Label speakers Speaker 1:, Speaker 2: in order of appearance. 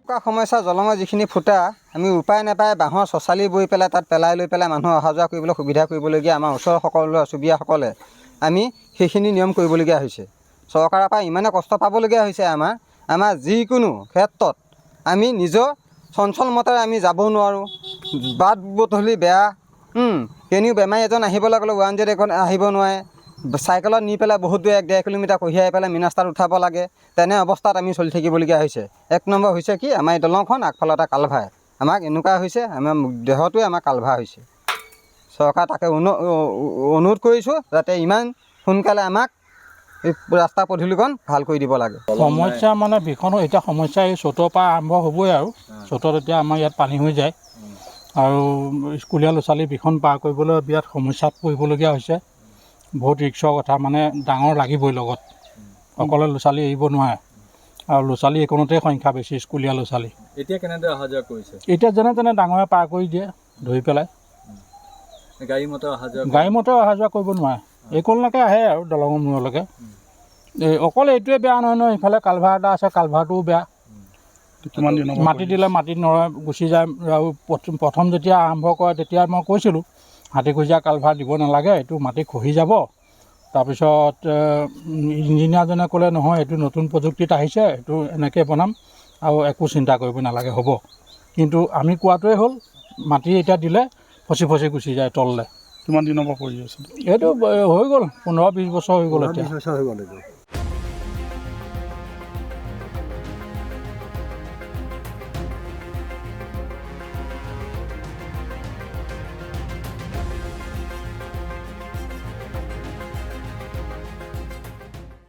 Speaker 1: কৰা সমস্যা জলঙৰ যিখিনি ফুটা আমি উপায় নাপায় বাঁহৰ চচালি বৈ পেলাই তাত পেলাই লৈ পেলাই মানুহ অহা যোৱা কৰিবলৈ সুবিধা কৰিবলগীয়া আমাৰ ওচৰৰ সকলো চুবুৰীয়াসকলে আমি সেইখিনি নিয়ম কৰিবলগীয়া হৈছে। চৰকাৰৰ পৰা ইমানে কষ্ট পাবলগীয়া হৈছে আমাৰ যিকোনো ক্ষেত্ৰত আমি নিজৰ চঞ্চল মতেৰে আমি যাব নোৱাৰোঁ। বাট বতলি বেয়া, কেনিও বেমাৰী এজন আহিবলৈ গ'লে 108 এখন আহিব নোৱাৰে। চাইকেলত নি পেলাই বহুত দূৰ 1-1.5 কিলোমিটাৰ কঢ়িয়াই পেলাই মেইন ৰাস্তাত উঠাব লাগে। তেনে অৱস্থাত আমি চলি থাকিবলগীয়া হৈছে। এক নম্বৰ হৈছে কি আমাৰ এই দলংখন আগফালে এটা কালভাৰ। আমাক এনেকুৱা হৈছে আমাৰ দেহটোৱে আমাৰ কালভাৰ হৈছে। চৰকাৰ তাকে অনুৰোধ কৰিছোঁ যাতে ইমান সোনকালে আমাক এই ৰাস্তা পদূলিখন ভাল কৰি দিব লাগে।
Speaker 2: সমস্যা মানে ভীষণ এতিয়া সমস্যা এই চ'তৰ পৰা আৰম্ভ হ'বই আৰু চ'তত এতিয়া আমাৰ ইয়াত পানী হৈ যায় আৰু স্কুলীয়া ল'ৰা ছোৱালী ভীষণ পাৰ কৰিবলৈ বিৰাট সমস্যাত পৰিবলগীয়া হৈছে। বহুত ৰিক্সৰ কথা, মানে ডাঙৰ লাগিবই লগত, অকলে ল'ৰা ছোৱালী এৰিব নোৱাৰে আৰু ল'ৰা ছোৱালী এইকণতেই সংখ্যা বেছি স্কুলীয়া ল'ৰা ছোৱালী।
Speaker 3: এতিয়া কেনেদৰে অহা যোৱা কৰিছে?
Speaker 2: এতিয়া যেনে তেনে ডাঙৰে পাৰ কৰি দিয়ে ধৰি পেলাই।
Speaker 3: গাড়ী মটৰ
Speaker 2: অহা যোৱা কৰিব নোৱাৰে। এইকণলৈকে আহে আৰু দলঙৰ মূৰলৈকে। অকল এইটোৱে বেয়া নহয়, ইফালে কালভাৰ এটা আছে, কালভাৰটোও বেয়া। মাটি দিলে মাটিত নৰয়, গুচি যায়। আৰু প্ৰথম যেতিয়া আৰম্ভ কৰে তেতিয়া মই কৈছিলোঁ হাতীখুজীয়া কালভাৰ দিব নালাগে, এইটো মাটি খহি যাব। তাৰপিছত ইঞ্জিনিয়াৰজনে ক'লে নহয় এইটো নতুন প্ৰযুক্তিত আহিছে, এইটো এনেকৈ বনাম আৰু একো চিন্তা কৰিব নালাগে, হ'ব। কিন্তু আমি কোৱাটোৱে হ'ল মাটি এতিয়া দিলে ফচি গুচি যায় তললৈ।
Speaker 4: কিমান দিনৰ পৰা কৰি আছে?
Speaker 2: এইটো হৈ গ'ল 15-20 বছৰ হৈ গ'ল এতিয়া।